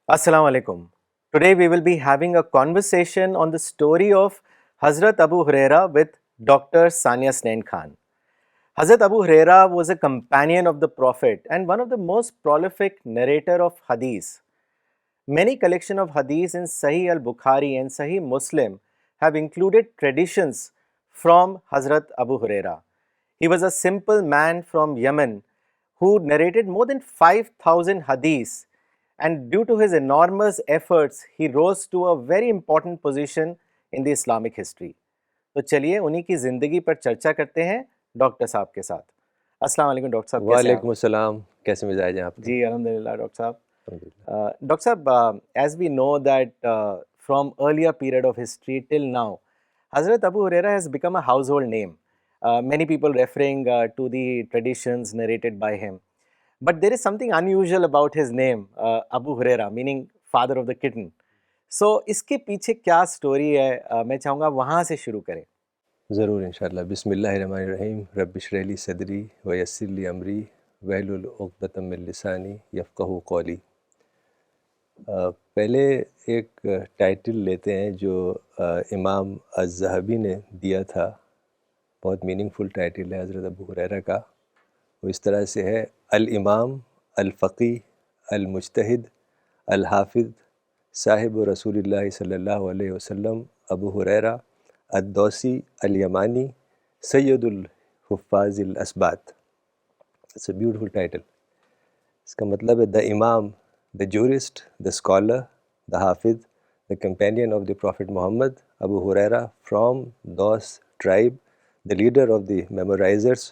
Assalamu alaikum. Today we will be having a conversation on the story of Hazrat Abu Huraira with Dr. Sania Snain Khan. Hazrat Abu Huraira was a companion of the Prophet and one of the most prolific narrator of hadith. Many collection of hadith in Sahih al-Bukhari and Sahih Muslim have included traditions from Hazrat Abu Huraira. He was a simple man from Yemen who narrated more than 5,000 hadiths, and due to his enormous efforts, he rose to a very important position in the Islamic history. تو چلیے انہی کی زندگی پر چرچا کرتے ہیں doctor صاحب کے ساتھ. السلام علیکم ڈاکٹر صاحب، کیسے ہیں آپ؟ وعلیکم السلام. کیسے مزاج ہیں آپ کے؟ جی الحمدللہ ڈاکٹر صاحب. الحمدللہ. ڈاکٹر صاحب, as we know that from earlier period of history till now, Hazrat Abu Huraira has become a household name. Many people referring to the traditions narrated by him. But there is something unusual about his name, Abu Huraira, meaning father of the kitten. So اس کے پیچھے کیا story ہے؟ میں چاہوں گا وہاں سے شروع کریں. ضرور انشاءاللہ. بسم اللہ الرحمن الرحیم. رب اشرح لی صدری ویسر لی امری واحلل عقدۃ من لسانی یفقہوا قولی. پہلے ایک ٹائٹل لیتے ہیں جو امام الذہبی نے دیا تھا. بہت میننگ فل ٹائٹل ہے حضرت ابو ہریرہ کا. وہ اس طرح سے ہے: الامام الفقی المجتہد الحافظ صاحب رسول اللہ صلی اللہ علیہ وسلم ابو ہریرہ الدوسی الیمانی سید الحفاظ الاسبات. It's a beautiful title. اس کا مطلب ہے دا امام, دا جورسٹ, دا اسکالر, دا حافظ, the companion of the prophet Muhammad Abu Hurairah from Daws tribe, the leader of the memorizers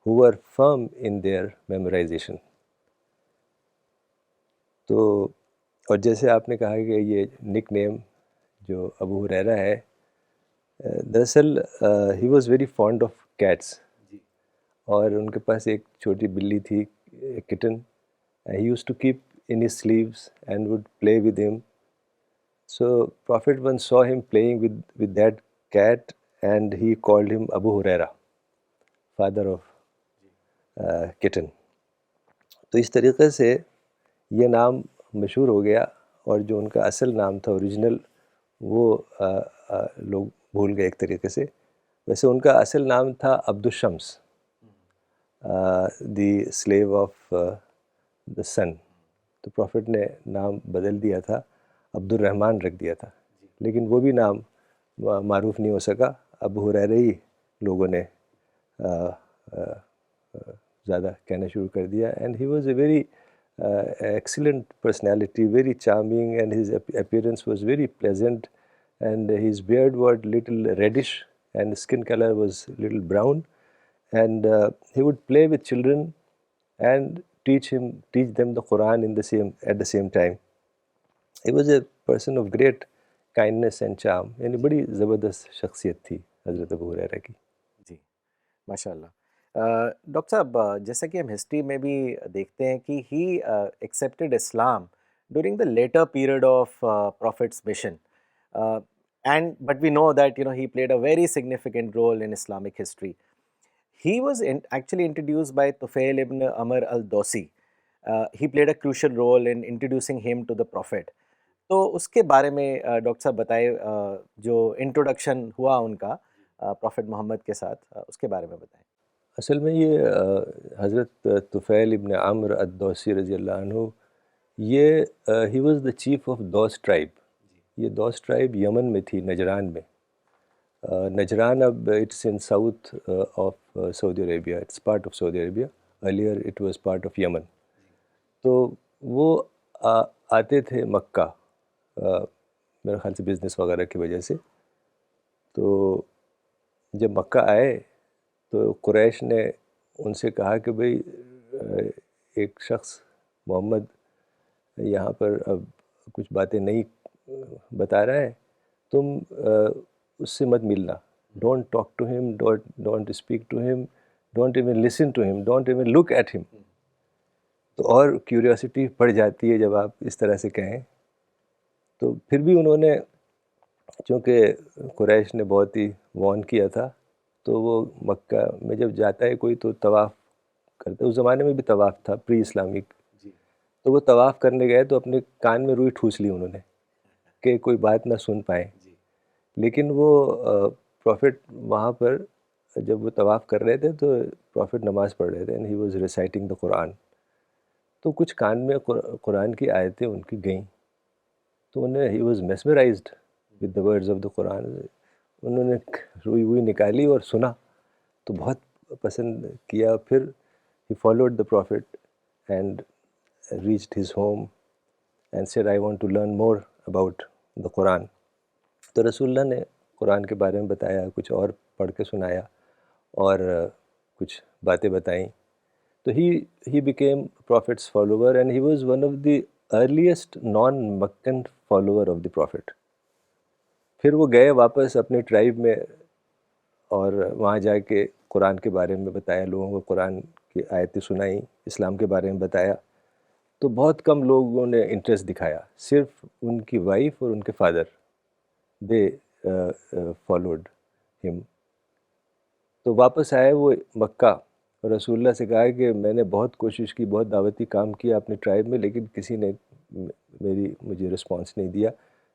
who were firm in their memorization. تو اور جیسے آپ نے کہا کہ یہ نک نیم جو ابو ہریرہ ہے, دراصل he was very fond of cats, اور ان کے پاس ایک چھوٹی بلی تھی, kitten. He use to keep in his sleeves and would play with him. So prophet once saw him playing with that cat and he called him Abu Huraira, father of kitten. تو اس طریقے سے یہ نام مشہور ہو گیا, اور جو ان کا اصل نام تھا اوریجنل وہ لوگ بھول گئے ایک طریقے سے. ویسے ان کا اصل نام تھا عبد الشمس, دی سلیو آف دا سن. تو پروفٹ نے نام بدل دیا تھا, عبد الرحمن رکھ دیا تھا, لیکن وہ بھی نام معروف نہیں ہو سکا. ابو ہریرہ ہی لوگوں نے زیادہ کہنا شروع کر دیا. And he was a very excellent personality, very charming, and his appearance was very pleasant, and his beard was little reddish and skin colour was little brown, and he would play with children and teach them the Quran at the same time. He was a person of great kindness and charm. یعنی بڑی زبردست شخصیت تھی حضرت ابو ہریرہ کی. جی ماشاء اللہ. Doctor صاحب, جیسا کہ ہم ہسٹری میں بھی دیکھتے ہیں کہ he accepted Islam during the later period of prophet's mission, and but we know that he played a very significant role in Islamic history. He was actually introduced by Tufail ibn Amr al-Dawsi. He played a crucial role in introducing him to the Prophet. تو اس کے بارے میں doctor صاحب بتائے, جو introduction ہوا ان کا profit محمد کے ساتھ, اس کے بارے میں بتائیں. اصل میں یہ حضرت طفیل ابن عمرو الدوسی رضی اللہ عنہ, یہ he was the chief of those tribe. یہ دوس ٹرائب یمن میں تھی, نجران میں. نجران اب it's in south of Saudi Arabia, it's part of Saudi Arabia. Earlier it was part of Yemen. تو وہ آتے تھے مکہ, میرے خیال سے بزنس وغیرہ کی وجہ سے. تو جب مکہ آئے تو قریش نے ان سے کہا کہ بھئی ایک شخص محمد یہاں پر اب کچھ باتیں نہیں بتا رہا ہے, تم اس سے مت ملنا. ڈونٹ ٹاک ٹو ہم, ڈونٹ اسپیک ٹو ہم, ڈونٹ ایون لسن ٹو ہم, ڈونٹ ایون لک ایٹ ہم. تو اور کیوریوسٹی بڑھ جاتی ہے جب آپ اس طرح سے کہیں. تو پھر بھی انہوں نے, چونکہ قریش نے بہت ہی وارن کیا تھا, تو وہ مکہ میں جب جاتا ہے کوئی تو طواف کرتا ہے. اس زمانے میں بھی طواف تھا, پری اسلامک. تو وہ طواف کرنے گئے تو اپنے کان میں روئی ٹھوس لی انہوں نے کہ کوئی بات نہ سن پائیں. لیکن وہ پروفٹ وہاں پر جب وہ طواف کر رہے تھے تو پروفٹ نماز پڑھ رہے تھے and he was reciting the Quran. تو کچھ کان میں قرآن کی آیتیں ان کی گئیں تو انہیں he was mesmerised with the words of the Quran. انہوں نے روئی ووئی نکالی اور سنا تو بہت پسند کیا. پھر he followed the prophet and reached his home and said I want to learn more about the Quran. تو رسول اللہ نے قرآن کے بارے میں بتایا, کچھ اور پڑھ کے سنایا اور کچھ باتیں بتائیں. تو he became prophet's follower and he was one of the earliest non-Meccan follower of the prophet. پھر وہ گئے واپس اپنے ٹرائب میں اور وہاں جا کے قرآن کے بارے میں بتایا, لوگوں کو قرآن کی آیتیں سنائیں, اسلام کے بارے میں بتایا. تو بہت کم لوگوں نے انٹرسٹ دکھایا, صرف ان کی وائف اور ان کے فادر دے فالوڈ ہم. تو واپس آئے وہ مکہ اور رسول اللہ سے کہا کہ میں نے بہت کوشش کی, بہت دعوتی کام کیا اپنے ٹرائب میں, لیکن کسی نے مجھے رسپانس نہیں دیا.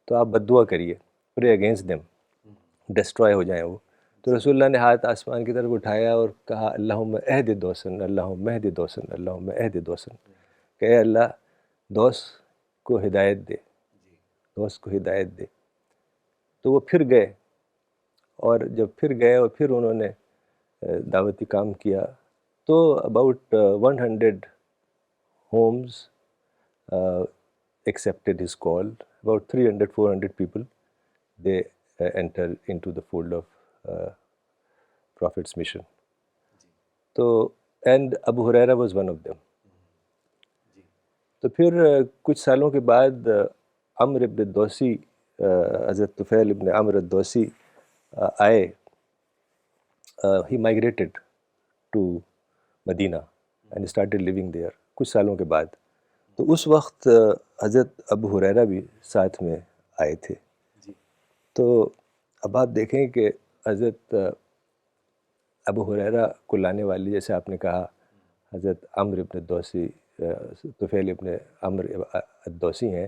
تو آپ بد دعا کریے, پرے اگینسٹ دیم, ڈسٹرائے ہو جائیں وہ. تو رسول اللہ نے ہاتھ آسمان کی طرف اٹھایا اور کہا اللہم اہد دوسن, اللہم اہد دوسن, اللہم اہد دوسن, کہ اے اللہ دوست کو ہدایت دے, دوست کو ہدایت دے. تو وہ پھر گئے, اور جب پھر گئے اور پھر انہوں نے دعوتی کام کیا تو about 100 homes accepted his call. About 300-400 people they enter into the fold of Prophet's mission. تو and Abu Huraira was one of them. تو پھر کچھ سالوں کے بعد عمر ابن الدوسی, حضرت طفیل ابن عمر الدوسی آئے. he migrated to Medina and started living there کچھ سالوں کے بعد. تو اس وقت حضرت ابو ہریرہ بھی ساتھ میں آئے تھے. تو اب آپ دیکھیں کہ حضرت ابو ہریرہ کو لانے والی, جیسے آپ نے کہا, حضرت عمر ابن الدوسی, طفیل ابن عمر الدوسی ہیں,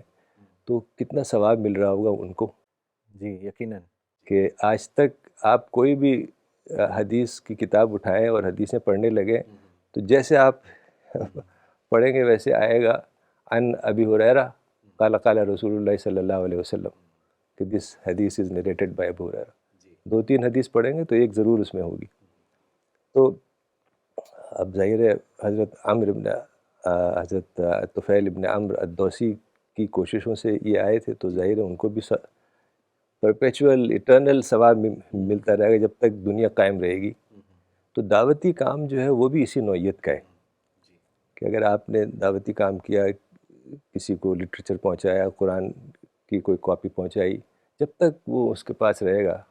تو کتنا ثواب مل رہا ہوگا ان کو. جی یقیناً. کہ آج تک آپ کوئی بھی حدیث کی کتاب اٹھائیں اور حدیثیں پڑھنے لگیں تو جیسے آپ پڑھیں گے ویسے آئے گا ان ابی ہریرہ قال قال رسول اللہ صلی اللہ علیہ وسلم, کہ دس حدیث از نریٹڈ بائی ابو ہریرہ. 2-3 حدیث پڑھیں گے تو ایک ضرور اس میں ہوگی. تو اب ظاہر ہے حضرت طفیل ابن عمر الدوسی کی کوششوں سے یہ آئے تھے, تو ظاہر ہے ان کو بھی پرپیچول ایٹرنل ثواب ملتا رہے گا جب تک دنیا قائم رہے گی. تو دعوتی کام جو ہے وہ بھی اسی نوعیت کا ہے کہ اگر آپ نے دعوتی کام کیا, کسی کو لٹریچر پہنچایا, قرآن کی کوئی کاپی پہنچائی, جب تک وہ اس کے پاس رہے گا,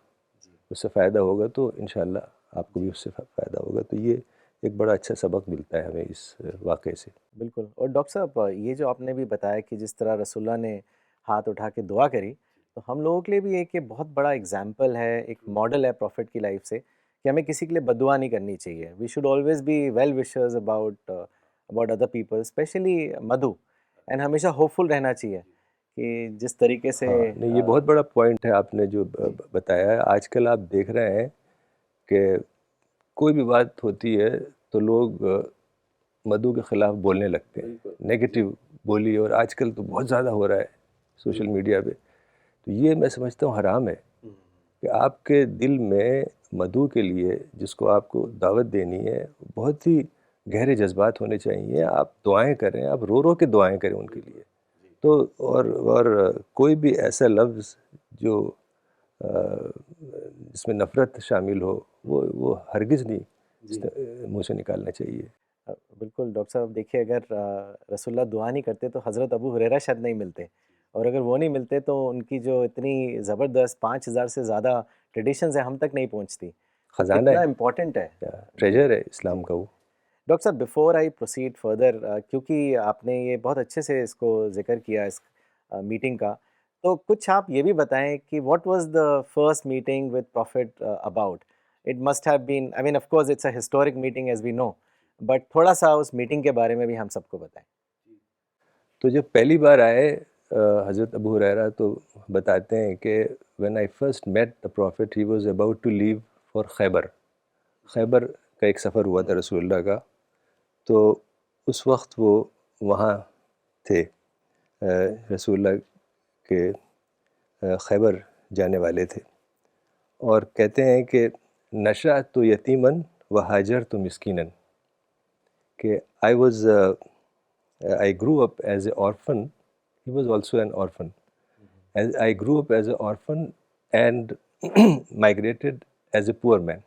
اس سے فائدہ ہوگا, تو انشاءاللہ آپ کو بھی اس سے فائدہ ہوگا. تو یہ ایک بڑا اچھا سبق ملتا ہے ہمیں اس واقعے سے. بالکل. اور ڈاکٹر صاحب یہ جو آپ نے بھی بتایا کہ جس طرح رسول اللہ نے ہاتھ اٹھا کے دعا کری, تو ہم لوگوں کے لیے بھی ایک بہت بڑا اگزامپل ہے, ایک ماڈل ہے پروفٹ کی لائف سے, کہ ہمیں کسی کے لیے بد دعا نہیں کرنی چاہیے. We should always be well wishers about other people, especially Madhu, and ہمیشہ ہوپ فل رہنا چاہیے کہ جس طریقے سے. نہیں, یہ بہت بڑا پوائنٹ ہے آپ نے جو بتایا ہے. آج کل آپ دیکھ رہے ہیں کہ کوئی بھی بات ہوتی ہے تو لوگ مدعو کے خلاف بولنے لگتے ہیں, نیگیٹو بولی, اور آج کل تو بہت زیادہ ہو رہا ہے سوشل میڈیا پہ. تو یہ میں سمجھتا ہوں حرام ہے کہ آپ کے دل میں مدعو کے لیے, جس کو آپ کو دعوت دینی ہے, بہت ہی گہرے جذبات ہونے چاہیے. آپ دعائیں کریں, آپ رو رو کے دعائیں کریں ان کے لیے. تو اور کوئی بھی ایسا لفظ جو جس میں نفرت شامل ہو وہ ہرگز نہیں منہ سے نکالنا چاہیے. بالکل ڈاکٹر صاحب, دیکھیے اگر رسول اللہ دعا نہیں کرتے تو حضرت ابو ہریرہ شاید نہیں ملتے, اور اگر وہ نہیں ملتے تو ان کی جو اتنی زبردست 5000 سے زیادہ ٹریڈیشنز ہیں ہم تک نہیں پہنچتی. خزانہ کتنا ہے, امپورٹنٹ ہے, ٹریجر ہے اسلام کا وہ. ڈاکٹر صاحب بفور آئی پروسیڈ فردر, کیونکہ آپ نے یہ بہت اچھے سے اس کو ذکر کیا اس میٹنگ کا, تو کچھ آپ یہ بھی بتائیں کہ what was the first meeting with prophet about. It must have been, I mean of course it's a historic meeting as we know, but تھوڑا سا اس میٹنگ کے بارے میں بھی ہم سب کو بتائیں. تو جب پہلی بار آئے حضرت ابو ہریرہ تو بتاتے ہیں کہ when I first met the Prophet he was about to leave for خیبر. خیبر کا ایک سفر ہوا تھا رسول اللہ کا، تو اس وقت وہ وہاں تھے، رسول اللہ کے خیبر جانے والے تھے. اور کہتے ہیں کہ نشا تو یتیمن و حاجر تو مسکینن، کہ I grew up as an orphan. He was also an orphan. I grew up as an orphan and migrated as a poor man.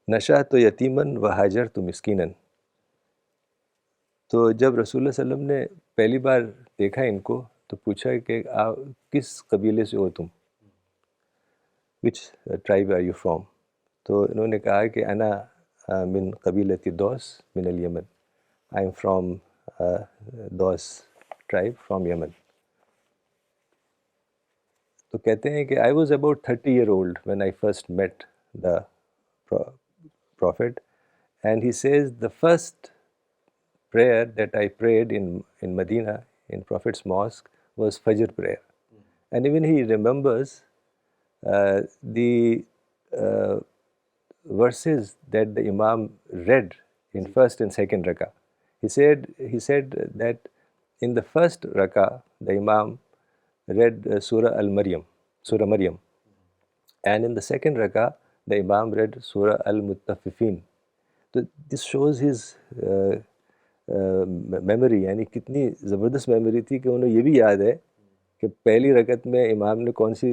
نشا تو یتیمن و حاجر تو مسکینن. تو جب رسول اللہ صلی اللہ علیہ وسلم نے پہلی بار دیکھا ان کو تو پوچھا کہ کس قبیلے سے ہو تم، which tribe are you from؟ تو انہوں نے کہا کہ انا من قبیلۃ دوس من الیمن، I am from دوس tribe from یمن. تو کہتے ہیں کہ I was about 30-year-old when I first met the Prophet, and he says the first prayer that I prayed in Medina, in Prophet's mosque, was Fajr prayer. And even he remembers the verses that the Imam read in first and second rakah. He said that in the first rakah, the Imam read Surah Al-Maryam, Surah Maryam. And in the second rakah, the Imam read Surah Al-Muttaffifin. So this shows his memory, یعنی کتنی زبردست memory تھی کہ انہیں یہ بھی یاد ہے کہ پہلی رکعت میں امام نے کون سی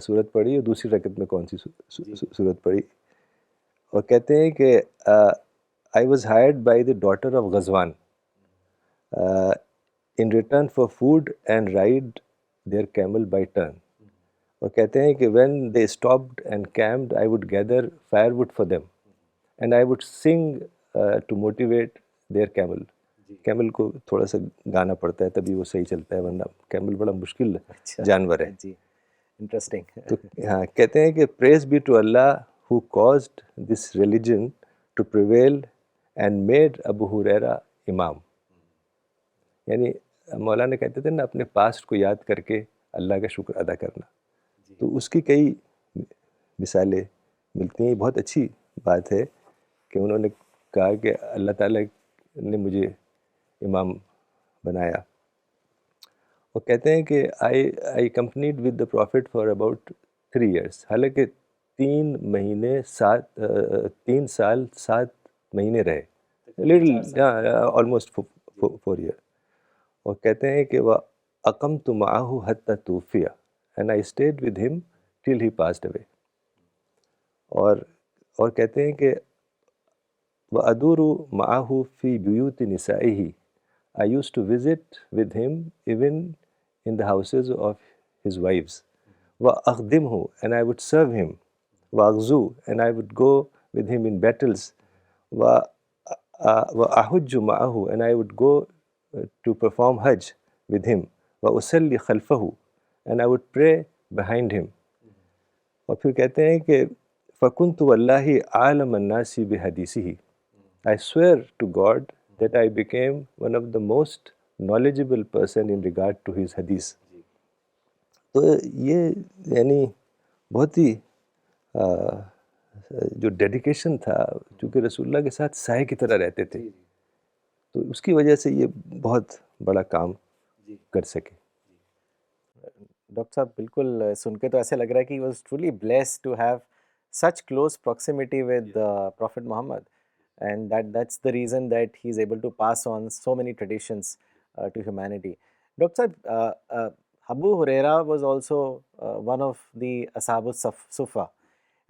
صورت پڑھی اور دوسری رکعت میں کون سی صورت پڑھی. اور کہتے ہیں کہ I was hired by the daughter of Ghazwan in return for food and ride their camel by turn. اور کہتے ہیں کہ when they stopped and camped I would gather fire wood for them and I would sing to motivate their camel. Camel کو تھوڑا سا گانا پڑتا ہے تبھی وہ صحیح چلتا ہے، ورنہ کیمل بڑا مشکل جانور ہے. جی انٹرسٹنگ. تو ہاں کہتے ہیں کہ praise be to Allah who caused this religion to prevail and made Abu Hurairah امام. یعنی مولانا کہتے تھے نا اپنے پاسٹ کو یاد کر کے اللہ کا شکر ادا کرنا، تو اس کی کئی مثالیں ملتی ہیں. بہت اچھی بات ہے کہ انہوں نے کہا کہ اللہ تعالیٰ نے مجھے امام بنایا. اور کہتے ہیں کہ I accompanied with the prophet for about 3 years. حالانکہ 3 سال 7 مہینے رہے، لٹل آلموسٹ 4 years. اور کہتے ہیں کہ وہ اقمت معہ حتی توفی and I stayed with him till he passed away. اور کہتے ہیں کہ وَأَدُورُ مَعَهُ فِي بُيُوتِ نِسَائِهِ. I used to visit with him even in the houses of his wives. وَأَخْدِمْهُ, and I would serve him. وَأَغْزُو, and I would go with him in battles. وَأَحُجُّ مَعَهُ, and I would go to perform Hajj with him. وَأُصَلِّ خَلْفَهُ, and I would pray behind him. اور پھر کہتے ہیں کہ فَكُنْتُ وَاللَّهِ عَالَمَ النَّاسِ بِحَدِيثِهِ. I swear to God that I became one of the most knowledgeable person in regard to his hadith. تو یہ یعنی بہت ہی جو ڈیڈیکیشن تھا، چونکہ رسول اللہ کے ساتھ سائے کی طرح رہتے تھے، تو اس کی وجہ سے یہ بہت بڑا کام کر سکے. ڈاکٹر صاحب بالکل سن کے تو ایسے لگ رہا ہے کہ he was truly blessed to have such close proximity with Prophet Muhammad, and that's the reason that he is able to pass on so many traditions to humanity. Dr. Sahib, Abu Huraira was also one of the Ashab Sufa,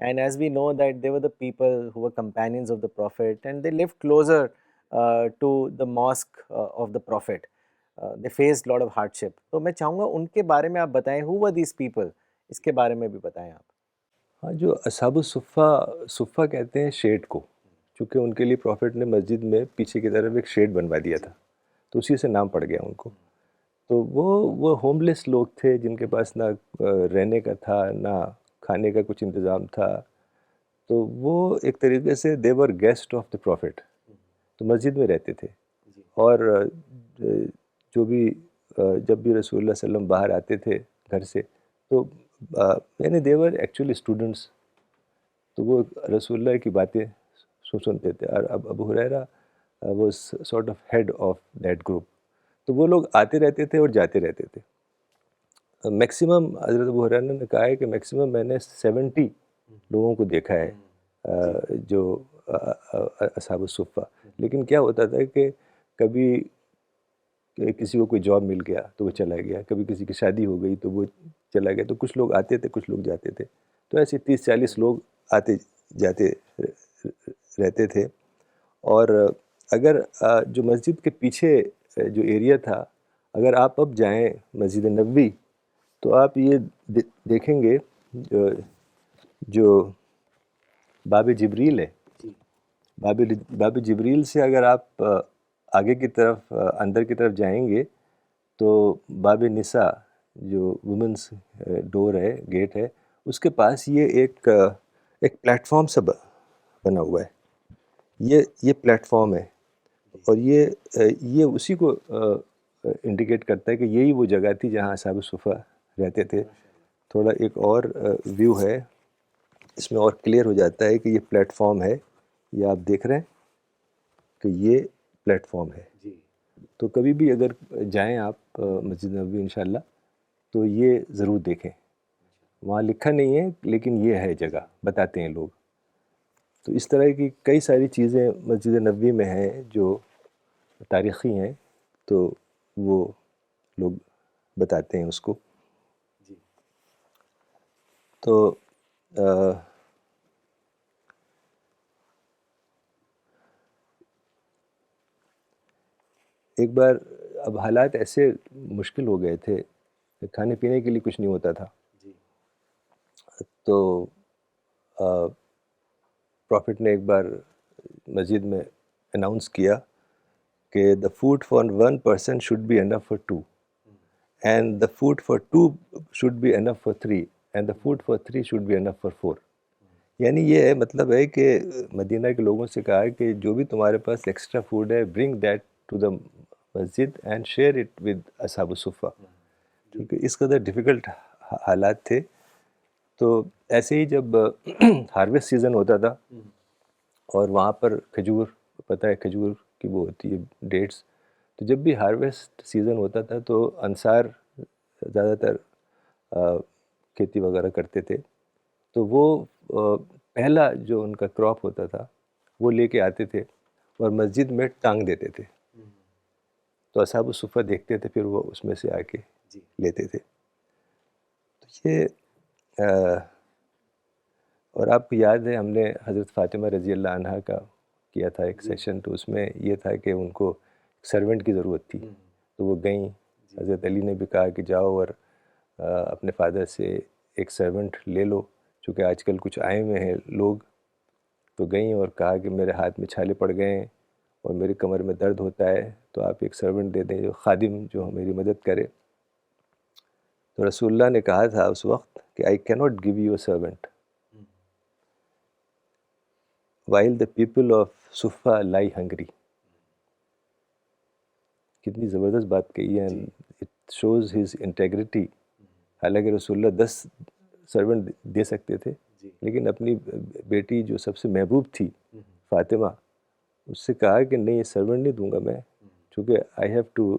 and as we know that they were the people who were companions of the Prophet, and they lived closer to the mosque of the Prophet. They faced a lot of hardship. تو میں چاہوں گا ان کے بارے میں آپ بتائیں, who were these people, اس کے بارے میں بھی بتائیں آپ. ہاں، جو اصحاب صفہ کہتے ہیں شیڈ کو، چونکہ ان کے لیے پروفٹ نے مسجد میں پیچھے کی طرف ایک شیڈ بنوا دیا تھا، تو اسی سے نام پڑ گیا ان کو. تو وہ ہوم لیس لوگ تھے جن کے پاس نہ رہنے کا تھا نہ کھانے کا کچھ انتظام تھا. تو وہ ایک طریقے سے دے ور گیسٹ آف دا پروفٹ، تو مسجد میں رہتے تھے. اور جو بھی جب بھی رسول اللہ صلی اللہ علیہ وسلم باہر آتے تھے گھر سے تو یعنی دیور ایکچولی اسٹوڈنٹس، تو وہ رسول اللہ کی باتیں سنتے تھے. اور اب Abu Hurairah was sort of head of that group. تو وہ لوگ آتے رہتے تھے اور جاتے رہتے تھے. میکسیمم حضرت ابو ہریرہ نے کہا ہے کہ میکسیمم میں نے 70 لوگوں کو دیکھا ہے جو اصحاب الصفہ. لیکن کیا ہوتا تھا کہ کبھی کسی کو کوئی جاب مل گیا تو وہ چلا گیا، کبھی کسی کی شادی ہو گئی تو وہ چلا گیا. تو کچھ لوگ آتے تھے، کچھ لوگ جاتے تھے. تو ایسے 30-40 لوگ آتے جاتے رہتے تھے. اور اگر جو مسجد کے پیچھے جو ایریا تھا، اگر آپ اب جائیں مسجد نبوی تو آپ یہ دیکھیں گے جو باب جبریل ہے، باب جبریل سے اگر آپ آگے کی طرف اندر کی طرف جائیں گے تو باب نساء جو وومنس ڈور ہے، گیٹ ہے، اس کے پاس یہ ایک پلیٹ فارم سا بنا ہوا ہے. یہ پلیٹ فارم ہے اور یہ اسی کو انڈیکیٹ کرتا ہے کہ یہی وہ جگہ تھی جہاں اصحاب الصفہ رہتے تھے. تھوڑا ایک اور ویو ہے، اس میں اور کلیئر ہو جاتا ہے کہ یہ پلیٹ فارم ہے. یہ آپ دیکھ رہے ہیں کہ یہ پلیٹ فارم ہے. تو کبھی بھی اگر جائیں آپ مسجد نبوی انشاءاللہ تو یہ ضرور دیکھیں. وہاں لکھا نہیں ہے لیکن یہ ہے جگہ، بتاتے ہیں لوگ. تو اس طرح کی کئی ساری چیزیں مسجد نبوی میں ہیں جو تاریخی ہیں، تو وہ لوگ بتاتے ہیں اس کو. تو ایک بار اب حالات ایسے مشکل ہو گئے تھے کہ کھانے پینے کے لیے کچھ نہیں ہوتا تھا. تو پروفٹ نے ایک بار مسجد میں اناؤنس کیا کہ the food for 1 person should be enough for 2 and the food for 2 should be enough for 3 and the food for 3 should be enough for 4. یعنی یہ مطلب ہے کہ مدینہ کے لوگوں سے کہا کہ جو بھی تمہارے پاس ایکسٹرا فوڈ ہے bring that to the Masjid and share it with اصحاب الصفہ، کیونکہ اس قدر ڈیفیکلٹ حالات تھے. تو ایسے ہی جب ہارویسٹ سیزن ہوتا تھا اور وہاں پر کھجور، پتہ ہے کھجور کی وہ ہوتی ہے ڈیٹس، تو جب بھی ہارویسٹ سیزن ہوتا تھا تو انصار زیادہ تر کھیتی وغیرہ کرتے تھے. تو وہ پہلا جو ان کا کراپ ہوتا تھا وہ لے کے آتے تھے اور مسجد میں ٹانگ دیتے تھے. تو اصحاب الصفہ دیکھتے تھے، پھر وہ اس میں سے آ کے لیتے تھے. تو یہ اور آپ کو یاد ہے ہم نے حضرت فاطمہ رضی اللہ عنہا کا کیا تھا ایک سیشن، تو اس میں یہ تھا کہ ان کو سرونٹ کی ضرورت تھی. تو وہ گئیں، حضرت علی نے بھی کہا کہ جاؤ اور اپنے فادر سے ایک سرونٹ لے لو، چونکہ آج کل کچھ آئے ہوئے ہیں لوگ. تو گئیں اور کہا کہ میرے ہاتھ میں چھالے پڑ گئے ہیں اور میری کمر میں درد ہوتا ہے، تو آپ ایک سرونٹ دے دیں جو خادم جو میری مدد کرے. تو رسول اللہ نے کہا تھا اس وقت کہ I can't give you a servant while the people of Suffah lie hungry. کتنی زبردست بات کہی ہے. It shows his integrity. حالانکہ رسول اللہ 10 سرونٹ دے سکتے تھے، لیکن اپنی بیٹی جو سب سے محبوب تھی فاطمہ، اس سے کہا کہ نہیں، یہ سرونٹ نہیں دوں گا میں، چونکہ I have to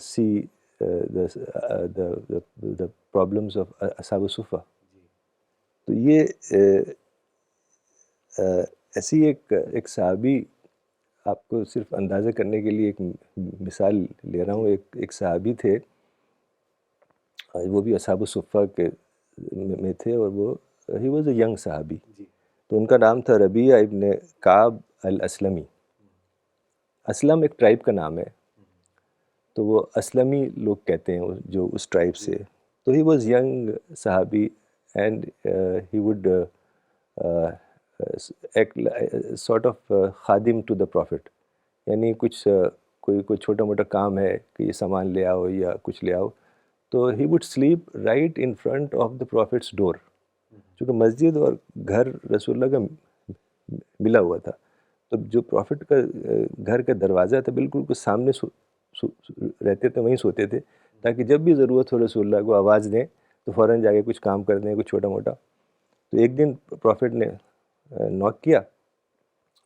see the problems of اصحاب الصفہ. تو یہ ایسی ایک صحابی، آپ کو صرف اندازہ کرنے کے لیے ایک مثال لے رہا ہوں. ایک صحابی تھے، وہ بھی اصحاب الصفہ کے میں تھے، اور وہ ہی واز اے ینگ صحابی. تو ان کا نام تھا ربیعہ ابن کعب الاسلمی. اسلم ایک ٹرائب کا نام ہے، تو وہ اسلمی لوگ کہتے ہیں جو اس ٹرائب سے. تو ہی واز ینگ صحابی and he was sort of خادم ٹو دا پروفٹ. یعنی کچھ کوئی چھوٹا موٹا کام ہے کہ یہ سامان لے آؤ یا کچھ لے آؤ، تو he would sleep right in front of the prophet's door. چونکہ مسجد اور گھر رسول اللہ کا ملا ہوا تھا، تو جو پروفٹ کا گھر کا دروازہ تھا بالکل کچھ سامنے رہتے تھے، وہیں سوتے تھے، تاکہ جب بھی ضرورت ہو رسول اللہ کو آواز دیں تو فوراً جا کے کچھ کام کر دیں، کچھ چھوٹا موٹا. تو ایک دن پروفٹ نے نوک کیا،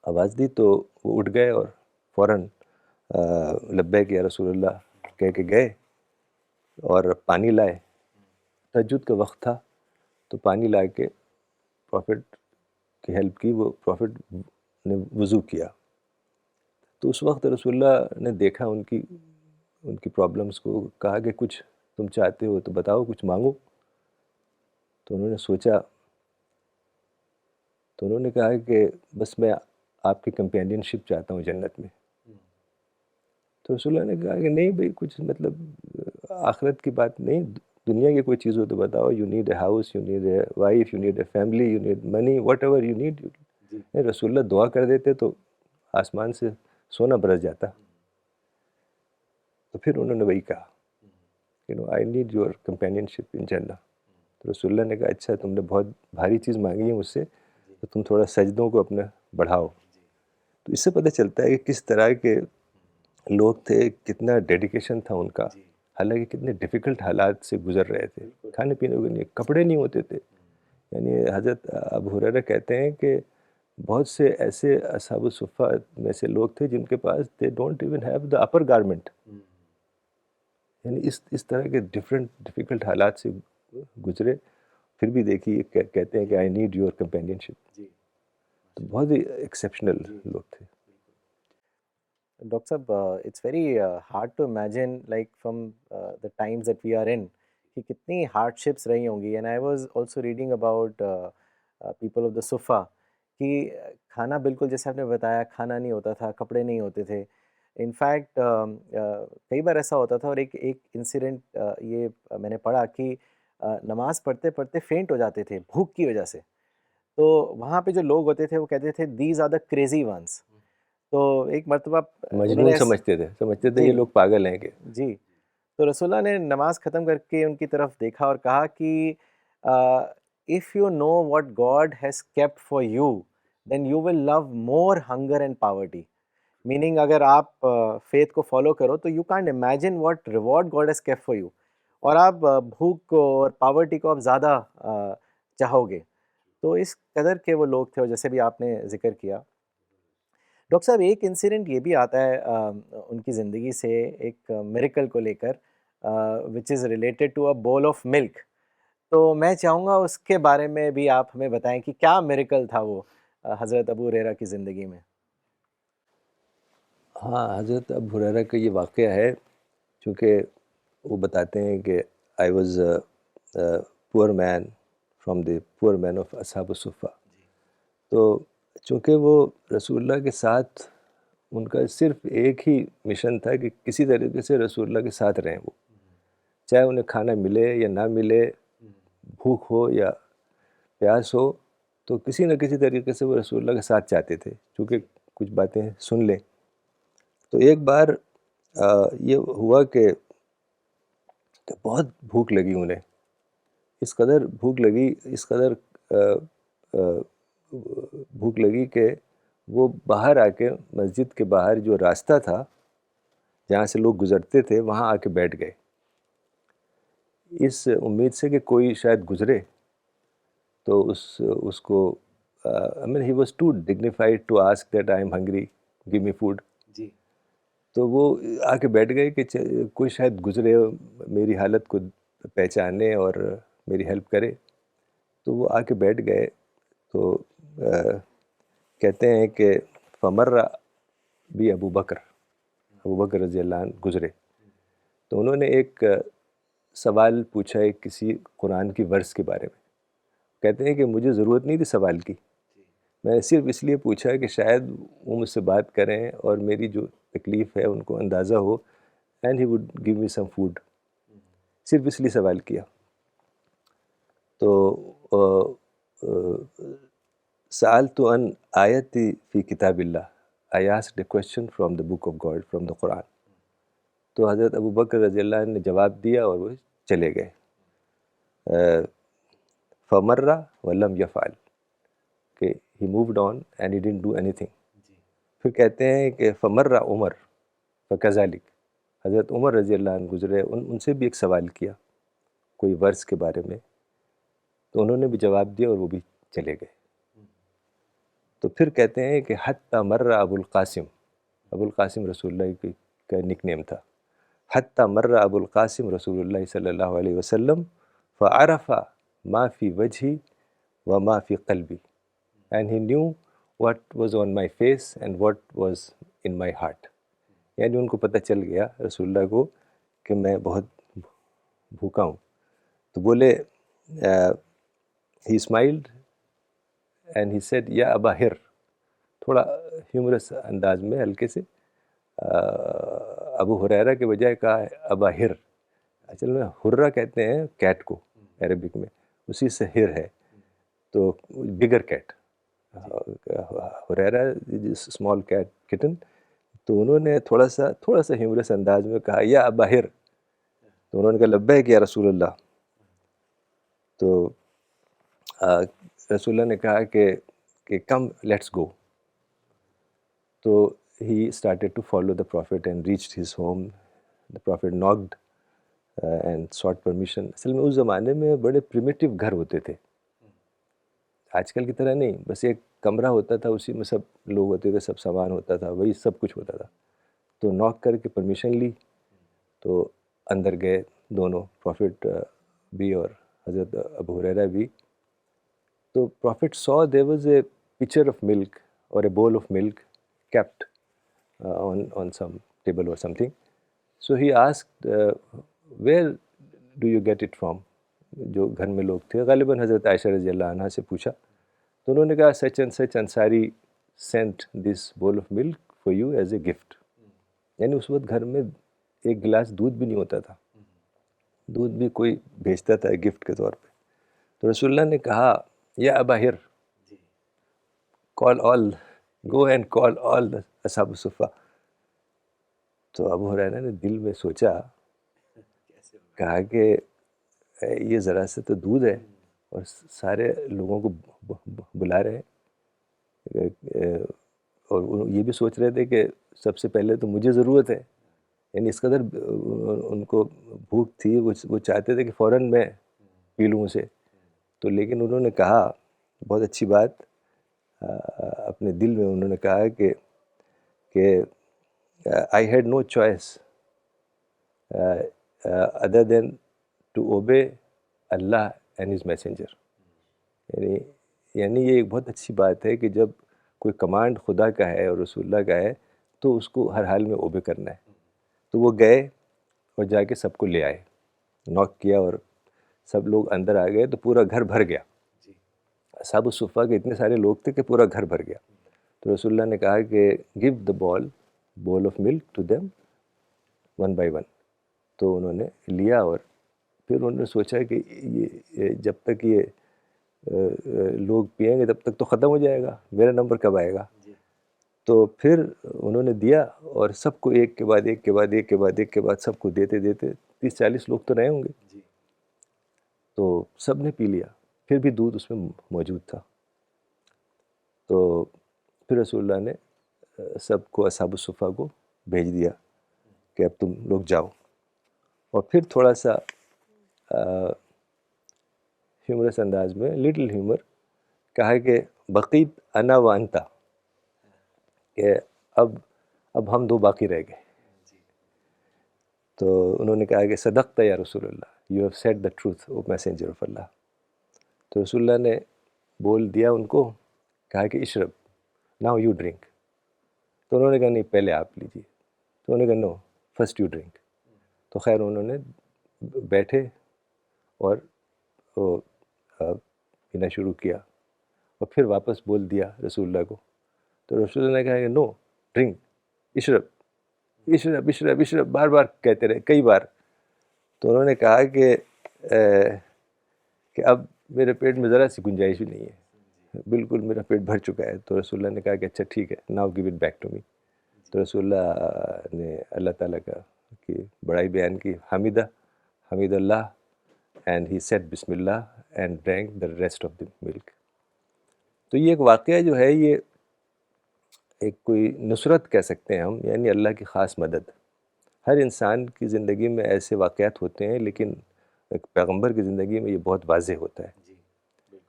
آواز دی، تو وہ اٹھ گئے اور فوراً لبیک یا رسول اللہ کہہ کے گئے اور پانی لائے. تہجد کا وقت تھا تو پانی لا کے پروفٹ کی ہیلپ کی. وہ پروفٹ نے وضو کیا تو اس وقت رسول اللہ نے دیکھا ان کی پرابلمس کو، کہا کہ کچھ تم چاہتے ہو تو بتاؤ، کچھ مانگو. تو انہوں نے سوچا، تو انہوں نے کہا کہ بس میں آپ کی کمپینین شپ چاہتا ہوں جنت میں. تو رسول اللہ نے کہا کہ نہیں بھائی، کچھ مطلب آخرت کی بات نہیں، دنیا کی کوئی چیز ہو تو بتاؤ. You need a house, you need a wife, you need a family, you need money, what ever you need. رسول اللہ دعا کر دیتے تو آسمان سے سونا برس جاتا. تو پھر انہوں نے وہی کہا آئی نیڈ یور کمپینین شپ ان جنہ. تو رسول اللہ نے کہا اچھا، تم نے بہت بھاری چیز مانگی ہے مجھ سے، تو تم تھوڑا سجدوں کو اپنا بڑھاؤ. تو اس سے پتہ چلتا ہے کہ کس طرح کے لوگ تھے، کتنا ڈیڈیکیشن تھا ان کا، حالانکہ کتنے ڈیفیکلٹ حالات سے گزر رہے تھے. کھانے پینے کو نہیں، کپڑے نہیں ہوتے تھے. یعنی حضرت ابو ہریرہ کہتے ہیں کہ بہت سے ایسے اصحاب الصفہ میں سے لوگ تھے جن کے پاس they don't even have the upper garment. یعنی اس طرح کے ڈیفیکلٹ حالات سے گزرے، پھر بھی دیکھیے کہتے ہیں کہ I need your companionship. تو بہت ہی ایکسیپشنل لوگ تھے. ڈاکٹر صاحب، it's very hard to imagine like from the times that we are in کہ کتنی ہارڈ شپس رہی ہوں گی. And I was also reading about people of the صفا کہ کھانا بالکل جیسے آپ نے بتایا، کھانا نہیں ہوتا تھا، کپڑے نہیں ہوتے تھے. انفیکٹ کئی بار ایسا ہوتا تھا. اور ایک انسیڈنٹ یہ میں نے پڑھا کہ نماز پڑھتے پڑھتے فینٹ ہو جاتے تھے بھوک کی وجہ سے. تو وہاں پہ جو لوگ ہوتے تھے وہ کہتے تھے these are the crazy ones. تو ایک مرتبہ انہوں مجنون نے سمجھتے تھے جی یہ لوگ پاگل ہیں کہ. جی، تو رسول اللہ نے نماز ختم کر کے ان کی طرف دیکھا اور کہا کہ if you know what God has kept for you then you will love more hunger and poverty. Meaning اگر آپ فیتھ کو فالو کرو تو you can't imagine what reward God has kept for you. اور آپ بھوک کو اور پاورٹی کو آپ زیادہ چاہو گے. تو اس قدر کے وہ لوگ تھے. اور جیسے بھی آپ نے ذکر کیا ڈاکٹر صاحب، ایک انسیڈنٹ یہ بھی آتا ہے ان کی زندگی سے ایک میریکل کو لے کر وچ از ریلیٹڈ ٹو اے بول آف ملک. تو میں چاہوں گا اس کے بارے میں بھی آپ ہمیں بتائیں کہ کیا میریکل تھا وہ حضرت ابو ہریرہ کی زندگی میں. ہاں، حضرت ابو ہریرہ کا یہ واقعہ ہے، چونکہ وہ بتاتے ہیں کہ آئی واز پور مین فرام دی پور مین آف اصحاب الصفہ. تو چونکہ وہ رسول اللہ کے ساتھ، ان کا صرف ایک ہی مشن تھا کہ کسی طریقے سے رسول اللہ کے ساتھ رہیں. وہ چاہے انہیں کھانا ملے یا نہ ملے، بھوک ہو یا پیاس ہو، تو کسی نہ کسی طریقے سے وہ رسول اللہ کے ساتھ چاہتے تھے، چونکہ کچھ باتیں سن لیں. تو ایک بار یہ ہوا کہ بہت بھوک لگی انہیں، اس قدر بھوک لگی کہ وہ باہر آ کے مسجد کے باہر جو راستہ تھا جہاں سے لوگ گزرتے تھے وہاں آ کے بیٹھ گئے، اس امید سے کہ کوئی شاید گزرے تو اس کو I mean he was too dignified to ask that I am hungry, give me food. جی. تو وہ آ کے بیٹھ گئے کہ کوئی شاید گزرے، میری حالت کو پہچانے اور میری ہیلپ کرے. تو وہ آ کے بیٹھ گئے. تو کہتے ہیں کہ فمر بھی ابو بکر رضی اللہ عنہ گزرے. تو انہوں نے ایک سوال پوچھا ہے کسی قرآن کی ورس کے بارے میں. کہتے ہیں کہ مجھے ضرورت نہیں تھی سوال کی، میں نے صرف اس لیے پوچھا کہ شاید وہ مجھ سے بات کریں اور میری جو تکلیف ہے ان کو اندازہ ہو، and he would give me some food. صرف اس لیے سوال کیا. تو سألت عن آیت فی کتاب اللہ، I asked a question from the book of God, from the Quran. تو حضرت ابو بکر رضی اللہ عنہ نے جواب دیا اور وہ چلے گئے. فمر ولم یفعل، کہ he moved on and he didn't do anything. پھر کہتے ہیں کہ فمر عمر فکذالک، حضرت عمر رضی اللہ عنہ گزرے، ان سے بھی ایک سوال کیا کوئی ورس کے بارے میں، تو انہوں نے بھی جواب دیا اور وہ بھی چلے گئے. تو پھر کہتے ہیں کہ حتی مر ابو القاسم رسول اللہ کا نک نیم تھا، حتی مر ابو القاسم رسول اللہ صلی اللہ علیہ وسلم فعرف ما فی وجہی و ما فی قلبی and he knew what was on my face and what was in my heart. یعنی ان کو پتہ چل گیا رسول اللہ کو کہ میں بہت بھوکا ہوں. تو بولے he smiled and he said یا ابا ہر، تھوڑا ہیومرس انداز میں ہلکے سے ابو ہریرہ کے بجائے کہا ابا ہر. اصل میں ہرہ کہتے ہیں کیٹ کو عربک میں، اسی سے ہر ہے، تو بگر کیٹ، ہریرہ اسمال کیٹ کٹن. تو انہوں نے تھوڑا سا ہیومرس انداز میں کہا یا ابا ہر. تو انہوں نے کہا لبیک یا رسول اللہ. تو رسول اللہ نے کہا کہ کم لیٹس گو. تو he started to follow the Prophet and reached his home. The Prophet knocked and sought permission. اصل میں اس زمانے میں بڑے پریمیٹیو گھر ہوتے تھے، آج کل کی طرح نہیں، بس ایک کمرہ ہوتا تھا، اسی میں سب لوگ ہوتے تھے، سب سامان ہوتا تھا، وہی سب کچھ ہوتا تھا. تو ناک کر کے پرمیشن لی تو اندر گئے دونوں، پروفٹ بھی اور حضرت ابو ہریرہ بھی. تو profit saw there was a pitcher of milk or a bowl of milk kept on some table or something. So he asked where do you get it from. جو گھر میں لوگ تھے غالباً حضرت عائشہ رضی اللہ عنہ سے پوچھا، تو انہوں نے کہا such and such Ansari sent this bowl of milk for you as a gift. یعنی اس وقت گھر میں ایک گلاس دودھ بھی نہیں ہوتا تھا، دودھ بھی کوئی بھیجتا تھا گفٹ کے طور پہ. تو رسول اللہ نے کہا یا ابا ہر call all, go and call all the اصحاب الصفہ. تو ابو ہریرہ نے دل میں سوچا، کہا کہ یہ ذرا سے تو دودھ ہے اور سارے لوگوں کو بلا رہے ہیں، اور یہ بھی سوچ رہے تھے کہ سب سے پہلے تو مجھے ضرورت ہے. یعنی اس قدر ان کو بھوک تھی، وہ چاہتے تھے کہ فوراً میں پی لوں اسے. تو لیکن انہوں نے کہا بہت اچھی بات، اپنے دل میں انہوں نے کہا کہ I had no choice other than to obey Allah and His messenger. یعنی یہ ایک بہت اچھی بات ہے کہ جب کوئی کمانڈ خدا کا ہے اور رسول اللہ کا ہے تو اس کو ہر حال میں اوبے کرنا ہے. تو وہ گئے اور جا کے سب کو لے آئے، نوک کیا اور سب لوگ اندر آ گئے تو پورا گھر بھر گیا. اصحاب الصفہ کے اتنے سارے لوگ تھے کہ پورا گھر بھر گیا. تو رسول اللہ نے کہا کہ gave the bowl of milk to them one by one. تو انہوں نے لیا اور پھر انہوں نے سوچا کہ یہ جب تک یہ لوگ پئیں گے تب تک تو ختم ہو جائے گا، میرا نمبر کب آئے گا. تو پھر انہوں نے دیا اور سب کو ایک کے بعد ایک کے بعد ایک کے بعد ایک کے بعد سب کو دیتے 30-40 لوگ تو رہے ہوں گے. تو سب نے پی لیا، پھر بھی دودھ اس میں موجود تھا. تو پھر رسول اللہ نے سب کو اصحاب الصفہ کو بھیج دیا کہ اب تم لوگ جاؤ. اور پھر تھوڑا سا ہیومرس انداز میں، لٹل ہیومر، کہا کہ بقیت انا و انتا، کہ اب ہم دو باقی رہ گئے. تو انہوں نے کہا کہ صدقت یا رسول اللہ، you have said the truth O messenger of Allah. تو رسول اللہ نے بول دیا ان کو، کہا کہ اشرب ناؤ یو ڈرنک. تو انہوں نے کہا نہیں پہلے آپ لیجیے. تو انہوں نے کہا نو فرسٹ یو ڈرنک. تو خیر انہوں نے بیٹھے اور پینا شروع کیا اور پھر واپس بول دیا رسول اللہ کو. تو رسول اللہ نے کہا کہ نو ڈرنک، اشرب اشرب اشرب اشرب، بار بار کہتے رہے کئی بار. تو انہوں نے کہا کہ اب میرے پیٹ میں ذرا سی گنجائش بھی نہیں ہے، بالکل میرا پیٹ بھر چکا ہے. تو رسول اللہ نے کہا کہ اچھا ٹھیک ہے، now give it back to me. تو رسول اللہ نے اللہ تعالیٰ کی بڑائی بیان کی، حمید اللہ، اینڈ ہی سیڈ بسم اللہ and drink the rest of the milk. تو یہ ایک واقعہ جو ہے یہ ایک کوئی نصرت کہہ سکتے ہیں ہم، یعنی اللہ کی خاص مدد. ہر انسان کی زندگی میں ایسے واقعات ہوتے ہیں، لیکن ایک پیغمبر کی زندگی میں یہ بہت واضح ہوتا ہے. جی بالکل.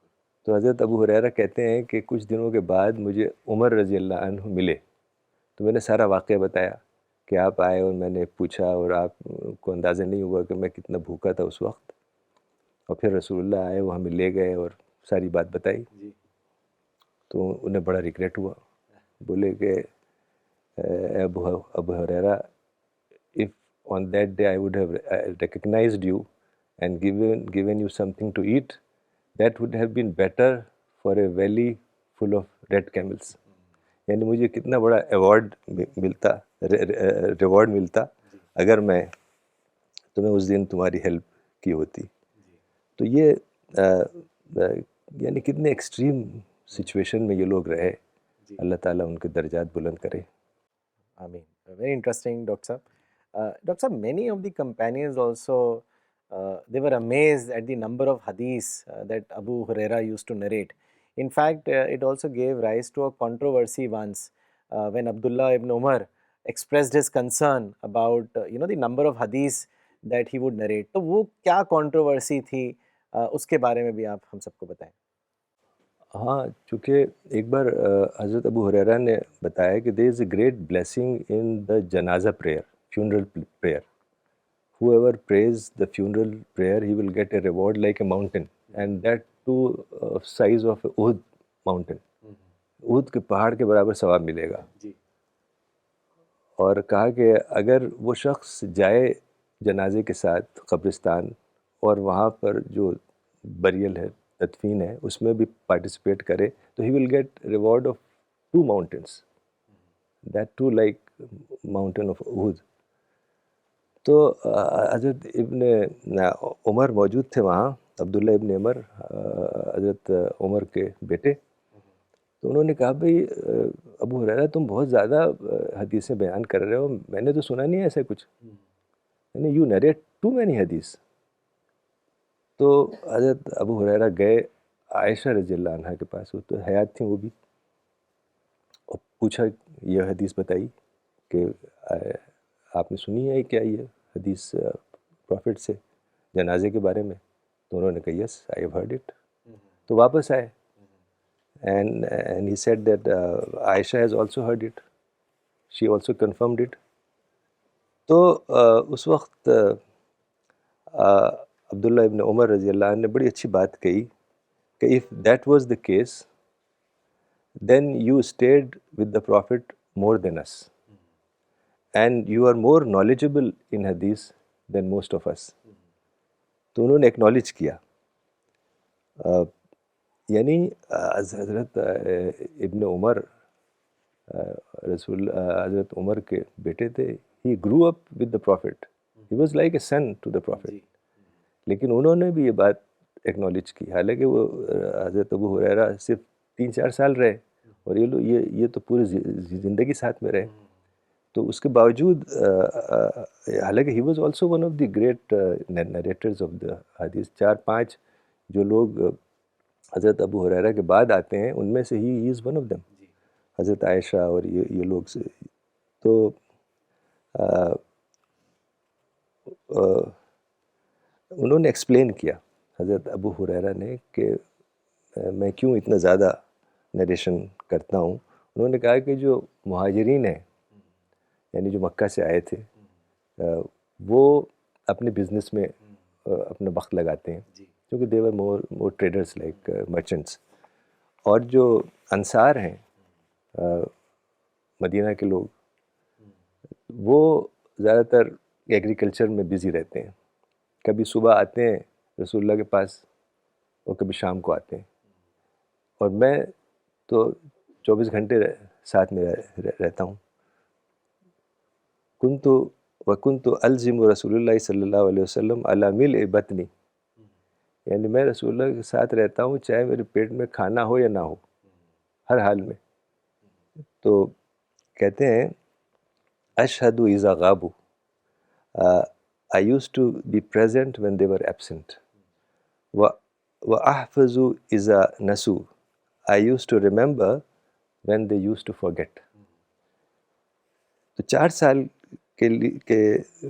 تو حضرت ابو ہریرہ کہتے ہیں کہ کچھ دنوں کے بعد مجھے عمر رضی اللہ عنہ ملے، تو میں نے سارا واقعہ بتایا کہ آپ آئے اور میں نے پوچھا، اور آپ کو اندازہ نہیں ہوا کہ میں کتنا بھوکا تھا اس وقت. اور پھر رسول اللہ آئے، وہ ہمیں لے گئے اور ساری بات بتائی. جی تو انہیں بڑا ریگریٹ ہوا. بولے کہ اے ابو ہریرہ، if on that day I would have recognized you and given you something to eat, that would have been better for a valley full of red camels. یعنی مجھے کتنا بڑا ایوارڈ ملتا، ریوارڈ ملتا اگر میں تمہیں اس دن تمہاری ہیلپ کی ہوتی. تو یہ یعنی کتنے ایکسٹریم سچویشن میں یہ لوگ رہے. اللہ تعالیٰ ان کے درجات بلند کرے. Ameen. Very interesting, Dr. Sahab. Dr. Sahab, many of the companions also, they were amazed at the number of hadiths that Abu Huraira used to narrate. In fact, it also gave rise to a controversy once when Abdullah ibn Umar expressed his concern about, the number of hadiths that he would narrate. تو وہ کیا controversy تھی، اس کے بارے میں بھی آپ ہم سب کو بتائیں. ہاں، چونکہ ایک بار حضرت ابو ہریرہ نے بتایا کہ دیر از اے گریٹ بلیسنگ ان دا جنازہ prayer, funeral prayer. whoever prays the funeral prayer, he will get a reward like a mountain, and that too size of Uhud mountain. Uhud کے پہاڑ کے برابر ثواب ملے گا. اور کہا کہ اگر وہ شخص جائے جنازے کے ساتھ قبرستان اور وہاں پر جو بریل ہے، تدفین ہے، اس میں بھی پارٹیسپیٹ کرے، تو he will get reward of 2 mountains, that too like mountain of Uhud. تو حضرت ابن عمر موجود تھے وہاں، عبداللہ ابن عمر، حضرت عمر کے بیٹے. تو انہوں نے کہا بھئی ابو ہریرہ تم بہت زیادہ حدیثیں بیان کر رہے ہو، میں نے تو سنا نہیں ایسا کچھ، یعنی یو نیریٹ ٹو مینی حدیث. تو حضرت ابو ہریرہ گئے عائشہ رضی اللہ عنہ کے پاس، وہ تو حیات تھیں وہ بھی، اور پوچھا یہ حدیث بتائی کہ آپ نے سنی ہے کیا یہ حدیث پروفٹ سے جنازے کے بارے میں؟ تو انہوں نے کہا یس آئی ہیو ہرڈ اٹ. تو واپس آئے and he said that Aisha has also heard it, she also confirmed it. تو اس وقت عبداللہ ابن عمر رضی اللہ عنہ نے بڑی اچھی بات کہی کہ if that was the case then you stayed with the prophet more than us and you are more knowledgeable in hadith than most of us. تو انہوں نے ایکنالج کیا، یعنی حضرت ابن عمر حضرت عمر کے بیٹے تھے. He grew up with the prophet, he was like a son to the prophet. لیکن انہوں نے بھی یہ بات ایکنالج کی، حالانکہ وہ حضرت ابو ہریرہ صرف 3-4 سال رہے اور یہ تو پوری زندگی ساتھ میں رہے. تو اس کے باوجود حالانکہ he was also one of the great narrators of the حدیث. 4-5 جو لوگ حضرت ابو ہریرہ کے بعد آتے ہیں ان میں سے ہی از ون آف دم، حضرت عائشہ اور یہ لوگ سے. تو انہوں نے ایکسپلین کیا حضرت ابو ہریرہ نے کہ میں کیوں اتنا زیادہ نریشن کرتا ہوں. انہوں نے کہا کہ جو مہاجرین ہیں، یعنی جو مکہ سے آئے تھے، وہ اپنے بزنس میں اپنا وقت لگاتے ہیں کیونکہ they were more traders like merchants. اور جو انصار ہیں مدینہ کے لوگ، وہ زیادہ تر ایگریکلچر میں بزی رہتے ہیں. کبھی صبح آتے ہیں رسول اللہ کے پاس اور کبھی شام کو آتے ہیں، اور میں تو 24 گھنٹے ساتھ میں رہتا ہوں. وَكُنْتُ أَلْزِمُ رسول اللہ صلی اللہ علیہ وسلم علی ملء بطنی، یعنی میں رسول اللہ کے ساتھ رہتا ہوں چاہے میرے پیٹ میں کھانا ہو یا نہ ہو، ہر حال میں. تو کہتے ہیں اشہد اذا غابوا، I used to be present when they were absent. وَأَحْفَظُ اذا نسوا، I used to remember when they used to forget. تو 4 سال کے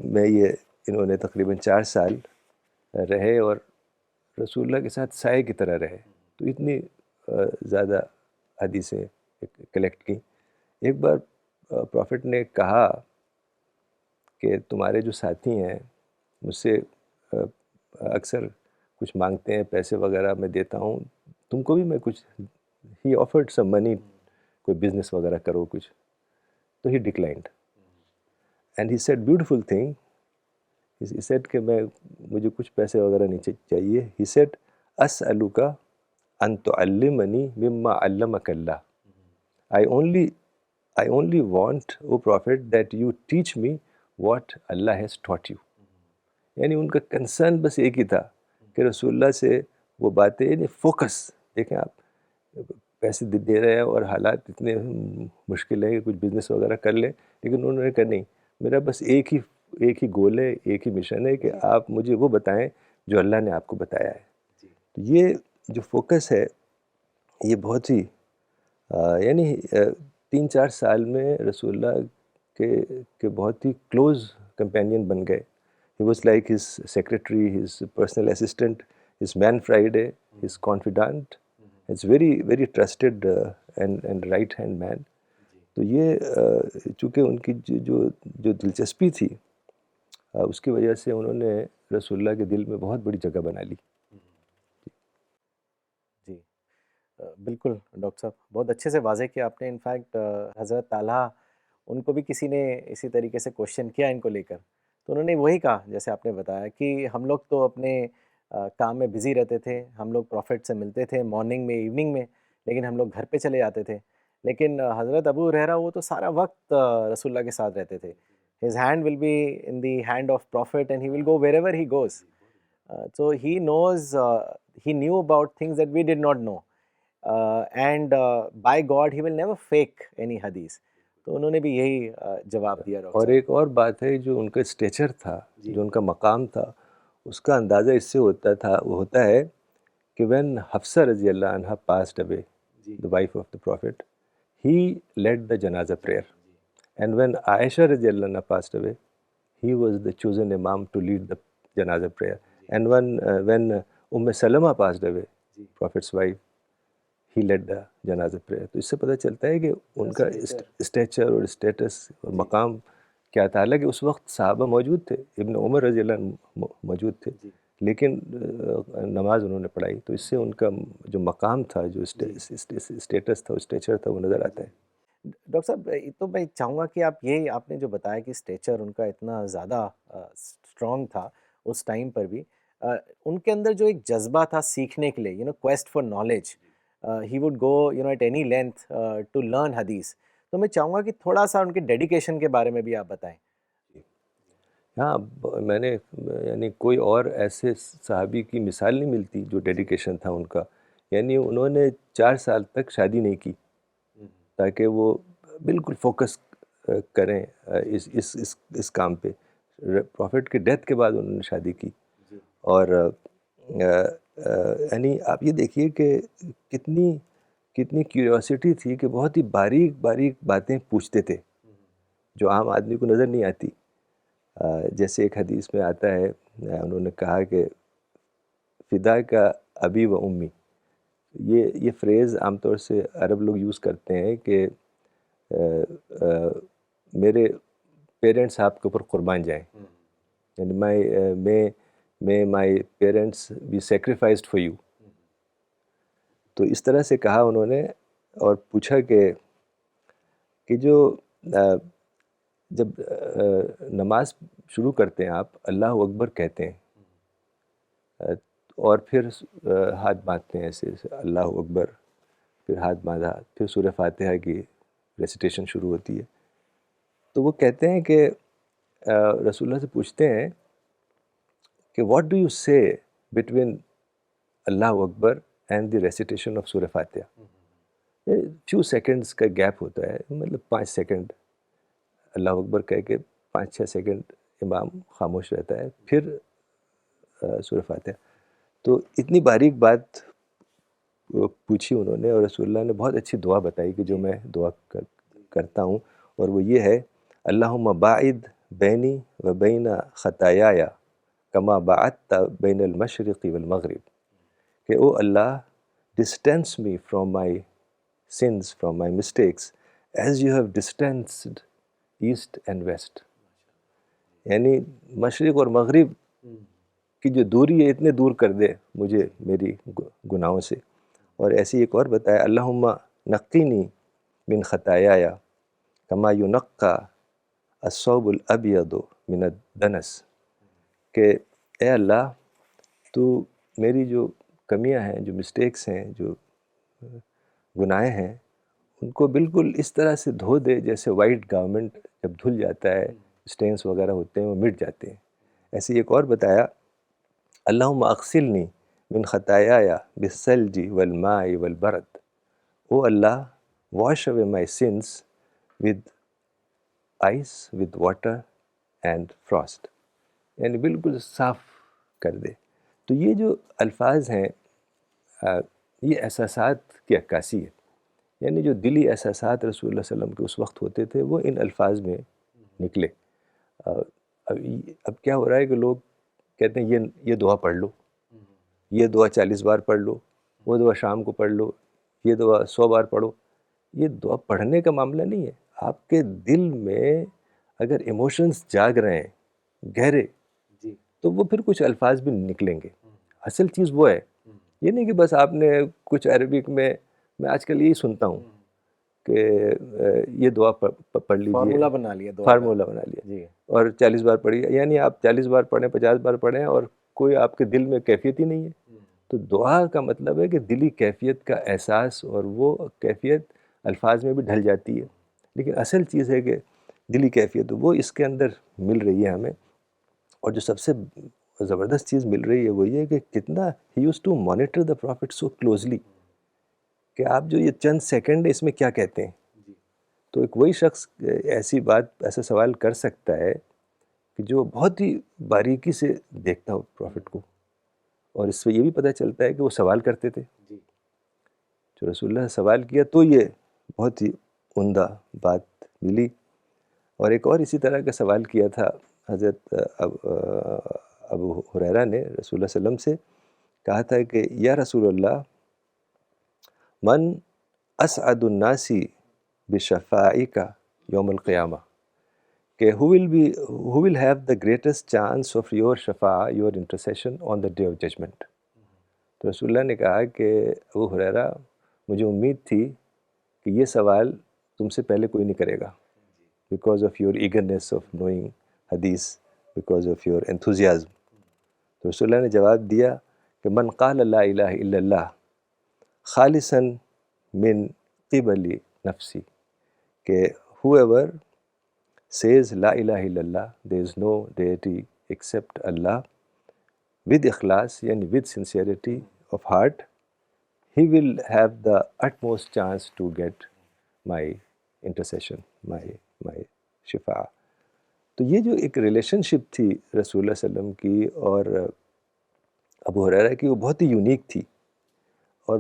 میں یہ انہوں نے تقریباً 4 سال رہے اور رسول اللہ کے ساتھ سائے کی طرح رہے. تو اتنی زیادہ حدیثیں کلیکٹ کی. ایک بار پروفٹ نے کہا کہ تمہارے جو ساتھی ہیں مجھ سے اکثر کچھ مانگتے ہیں، پیسے وغیرہ میں دیتا ہوں، تم کو بھی میں کچھ. ہی آفرڈ سم منی، کوئی بزنس وغیرہ کرو کچھ. تو he declined and he said beautiful thing. He said کہ مجھے کچھ پیسے وغیرہ نہیں چاہیے. ہی سیڈ اسألک ان تعلمنی مما علمک اللہ. I only want, O Prophet, that you teach me what Allah has taught you. یعنی ان کا کنسرن بس ایک ہی تھا کہ رسول اللہ سے وہ باتیں، یعنی فوکس. دیکھیں آپ پیسے دے رہے ہیں اور حالات اتنے مشکل ہیں کہ کچھ بزنس وغیرہ کر لیں، لیکن انہوں نے کہا نہیں، میرا بس ایک ہی گول ہے، ایک ہی مشن ہے کہ آپ مجھے وہ بتائیں جو اللہ نے آپ کو بتایا ہے. تو یہ جو فوکس ہے یہ بہت ہی یعنی 3-4 سال میں رسول اللہ کے بہت ہی کلوز کمپینین بن گئے. He was like his secretary, his personal assistant, his man Friday, his confidant. It's very, very trusted and right hand man. تو یہ چونکہ ان کی جو دلچسپی تھی اس کی وجہ سے انہوں نے رسول اللہ کے دل میں بہت بڑی جگہ بنا لی. جی بالکل ڈاکٹر صاحب، بہت اچھے سے واضح کیا آپ نے. انفیکٹ حضرت طلحہ ان کو بھی کسی نے اسی طریقے سے کوشچن کیا ان کو لے کر، تو انہوں نے وہی کہا جیسے آپ نے بتایا کہ ہم لوگ تو اپنے کام میں بزی رہتے تھے، ہم لوگ پروفٹ سے ملتے تھے مارننگ میں ایوننگ میں، لیکن ہم لوگ گھر پہ چلے جاتے تھے. لیکن حضرت ابو ہریرہ وہ تو سارا وقت رسول اللہ کے ساتھ رہتے تھے. His hand will be in the hand of prophet and he will go wherever he goes. So he knows, he knew about things that we did not know. And by God, he will never fake any hadith. تو انہوں نے بھی یہی جواب دیا doctor اور صاحب. ایک اور بات ہے، جو ان کا اسٹیچر تھا، جو ان کا مقام تھا، اس کا اندازہ اس سے ہوتا ہے کہ when حفصہ رضی اللہ عنہ passed away, the wife of the Prophet, he led the janazah prayer. And when Aisha رضی اللہ عنہ passed away, he was the chosen imam to lead the janazah prayer. And when Salama passed away, Prophet's wife, he led the janazah prayer. تو اس سے پتہ چلتا ہے کہ ان کا Stitcher اور اسٹیٹس اور مقام کیا تھا. حالانکہ اس وقت صحابہ موجود تھے، ابن عمر رضی اللہ عنہ موجود تھے، لیکن نماز انہوں نے پڑھائی. تو اس سے ان کا جو مقام تھا، جو اسٹیٹس تھا، اسٹیچر تھا، وہ نظر آتا ہے. ڈاکٹر صاحب تو میں چاہوں گا کہ آپ نے جو بتایا کہ اسٹیچر ان کا اتنا زیادہ اسٹرانگ تھا اس ٹائم پر بھی، ان کے اندر جو ایک جذبہ تھا سیکھنے کے لیے، quest for knowledge, he would go at any length to learn حدیث. تو میں چاہوں گا کہ تھوڑا سا ان کے ڈیڈیکیشن کے بارے میں بھی آپ بتائیں. ہاں، میں نے یعنی کوئی اور ایسے صحابی کی مثال نہیں ملتی جو ڈیڈیکیشن تھا ان کا. یعنی انہوں نے 4 سال تک شادی نہیں کی تاکہ وہ بالکل فوکس کریں اس کام پہ. پروفٹ کے ڈیتھ کے بعد انہوں نے شادی کی. اور یعنی آپ یہ دیکھیے کہ کتنی کیوریوسٹی تھی کہ بہت ہی باریک باتیں پوچھتے تھے جو عام آدمی کو نظر نہیں آتی. جیسے ایک حدیث میں آتا ہے، انہوں نے کہا کہ فدا کا ابی و امی. یہ فریز عام طور سے عرب لوگ یوز کرتے ہیں کہ میرے پیرنٹس آپ کے اوپر قربان جائیں. یعنی میں my parents be sacrificed for you. تو اس طرح سے کہا انہوں نے، اور پوچھا کہ جو جب نماز شروع کرتے ہیں آپ اللہ اکبر کہتے ہیں اور پھر ہاتھ باندھتے ہیں ایسے اللہ اکبر، پھر ہاتھ باندھا، پھر سورہ فاتحہ کی ریسیٹیشن شروع ہوتی ہے. تو وہ کہتے ہیں کہ رسول اللہ سے پوچھتے ہیں کہ واٹ ڈو یو سے between Allah Akbar and the recitation of سورہ فاتحہ. فیو سیکنڈس کا گیپ ہوتا ہے، مطلب 5 سیکنڈ اللہ اکبر کہہ کے 5-6 سیکنڈ امام خاموش رہتا ہے، پھر سورہ فاتحہ. تو اتنی باریک بات پوچھی انہوں نے، اور رسول اللہ نے بہت اچھی دعا بتائی کہ جو میں دعا کرتا ہوں، اور وہ یہ ہے اللہم باعد بینی و بین خطایایا کما باعدت بین المشرق والمغرب، کہ O Allah distance me from my sins, from my mistakes, as you have distanced east and west. یعنی مشرق اور مغرب کی جو دوری ہے اتنے دور کر دے مجھے میری گناہوں سے. اور ایسی ایک اور بتایا اللہم نقینی من خطایایا کما ینقی الثوب الابیض من الدنس، کہ اے اللہ تو میری جو کمیاں ہیں، جو مسٹیکس ہیں، جو گناہیں ہیں، ان کو بالکل اس طرح سے دھو دے جیسے وائٹ گارمنٹ جب دھل جاتا ہے اسٹینس وغیرہ ہوتے ہیں وہ مٹ جاتے ہیں. ایسے ایک اور بتایا اللہم اغسلنی من خطایایا بالثلج والماء والبرد، O Allah wash away my sins with ice with water and frost, یعنی بالکل صاف کر دے. تو یہ جو الفاظ ہیں یہ احساسات کی عکاسی ہے، یعنی جو دلی احساسات رسول اللہ صلی اللہ علیہ وسلم کے اس وقت ہوتے تھے وہ ان الفاظ میں نکلے. اب کیا ہو رہا ہے کہ لوگ کہتے ہیں یہ دعا پڑھ لو، یہ دعا 40 بار پڑھ لو، وہ دعا شام کو پڑھ لو، یہ دعا 100 بار پڑھو. یہ دعا پڑھنے کا معاملہ نہیں ہے. آپ کے دل میں اگر ایموشنز جاگ رہے ہیں گہرے تو وہ پھر کچھ الفاظ بھی نکلیں گے. اصل چیز وہ ہے، یہ نہیں کہ بس آپ نے کچھ عربک میں آج کل یہی سنتا ہوں کہ یہ دعا پڑھ لیجیے، فارمولہ بنا لیا، فارمولہ بنا لیا جی اور 40 بار پڑھیے. یعنی آپ 40 بار پڑھیں، 50 بار پڑھیں اور کوئی آپ کے دل میں کیفیت ہی نہیں ہے. تو دعا کا مطلب ہے کہ دلی کیفیت کا احساس، اور وہ کیفیت الفاظ میں بھی ڈھل جاتی ہے. لیکن اصل چیز ہے کہ دلی کیفیت وہ اس کے اندر مل رہی ہے ہمیں. اور جو سب سے زبردست چیز مل رہی ہے وہ یہ کہ کتنا he use to monitor the prophet so closely, کہ آپ جو یہ چند سیکنڈ اس میں کیا کہتے ہیں. تو ایک وہی شخص ایسی بات، ایسا سوال کر سکتا ہے کہ جو بہت ہی باریکی سے دیکھتا ہو پروفٹ کو. اور اس سے یہ بھی پتہ چلتا ہے کہ وہ سوال کرتے تھے. جو رسول اللہ نے سوال کیا تو یہ بہت ہی عمدہ بات ملی. اور ایک اور اسی طرح کا سوال کیا تھا حضرت ابو ہریرہ نے رسول اللہ صلی اللہ علیہ وسلم سے. کہا تھا کہ یا رسول اللہ من اسعد الناس بشفاعک یوم القیامہ، کہ who will have the greatest chance of your شفاعہ، your intercession on the day of judgment. تو رسول اللہ نے کہا کہ ابو ہریرہ مجھے امید تھی کہ یہ سوال تم سے پہلے کوئی نہیں کرے گا، because of your eagerness of knowing حدیث، because of your enthusiasm. تو رسول اللہ نے جواب دیا کہ من قال لا الہ الا اللہ خالصا من قبل نفسی، کہ whoever says لا الہ الا اللہ there is no deity except Allah with ikhlas، یعنی with sincerity of heart، he will have the utmost chance to get my intercession، my شفاعہ. تو یہ جو ایک ریلیشن شپ تھی رسول اللہ صلی اللہ علیہ وسلم کی اور ابو ہریرہ کی، وہ بہت ہی یونیک تھی. اور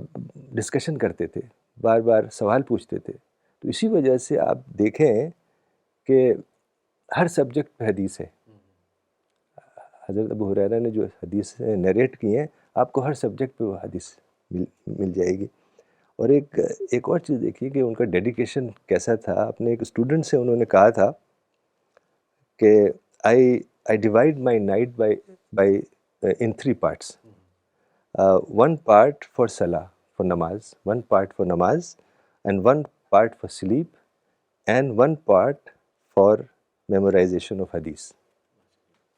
ڈسکشن کرتے تھے، بار بار سوال پوچھتے تھے. تو اسی وجہ سے آپ دیکھیں کہ ہر سبجیکٹ پہ حدیث ہے. حضرت ابو ہریرہ نے جو حدیث نیریٹ کی ہیں آپ کو ہر سبجیکٹ پہ وہ حدیث مل جائے گی. اور ایک اور چیز دیکھیے کہ ان کا ڈیڈیکیشن کیسا تھا. اپنے ایک اسٹوڈنٹ سے انہوں نے کہا تھا کہ I divide my night by in 3 parts. One part for salah, for namaz, one part for namaz, and one part for sleep, and one part for memorization of hadith.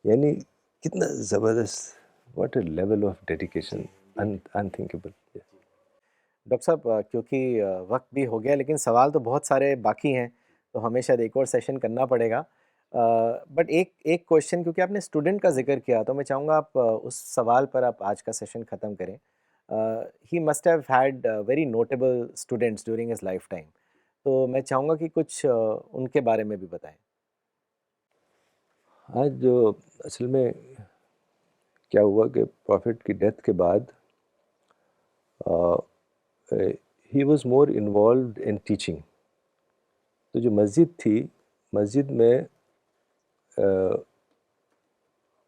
یعنی کتنا زبردست، what a level of dedication, unthinkable. Doctor صاحب کیونکہ وقت بھی ہو گیا لیکن سوال تو بہت سارے باقی ہیں تو ہمیں شاید ایک اور سیشن کرنا پڑے گا. بٹ ایک کویشچن، کیونکہ آپ نے اسٹوڈنٹ کا ذکر کیا تو میں چاہوں گا آپ اس سوال پر آپ آج کا سیشن ختم کریں. He must have had very notable students during his life time, تو میں چاہوں گا کہ کچھ ان کے بارے میں بھی بتائیں. آج جو اصل میں کیا ہوا کہ پروفٹ کی ڈیتھ کے بعد he was more involved in teaching. تو جو مسجد تھی مسجد میں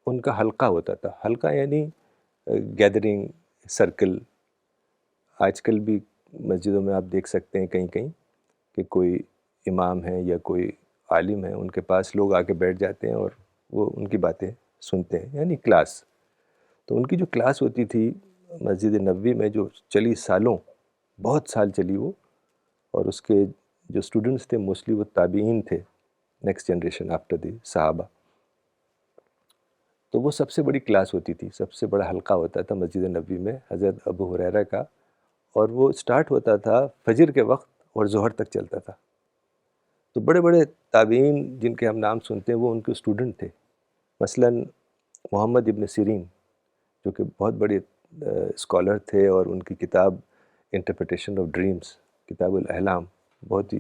ان کا حلقہ ہوتا تھا. حلقہ یعنی گیدرنگ سرکل. آج کل بھی مسجدوں میں آپ دیکھ سکتے ہیں کہیں کہیں کہ کوئی امام ہے یا کوئی عالم ہے, ان کے پاس لوگ آ کے بیٹھ جاتے ہیں اور وہ ان کی باتیں سنتے ہیں, یعنی کلاس. تو ان کی جو کلاس ہوتی تھی مسجد نبوی میں, جو چلی سالوں, بہت سال چلی وہ, اور اس کے جو اسٹوڈنٹس تھے موسٹلی وہ تابعین تھے, نیکسٹ جنریشن آفٹر دی صحابہ. تو وہ سب سے بڑی کلاس ہوتی تھی, سب سے بڑا حلقہ ہوتا تھا مسجد نبوی میں حضرت ابو ہریرہ کا, اور وہ سٹارٹ ہوتا تھا فجر کے وقت اور ظہر تک چلتا تھا. تو بڑے بڑے تابعین جن کے ہم نام سنتے ہیں وہ ان کے اسٹوڈنٹ تھے. مثلاً محمد ابن سیرین جو کہ بہت بڑے اسکالر تھے, اور ان کی کتاب انٹرپریٹیشن آف ڈریمز, کتاب الاحلام, بہت ہی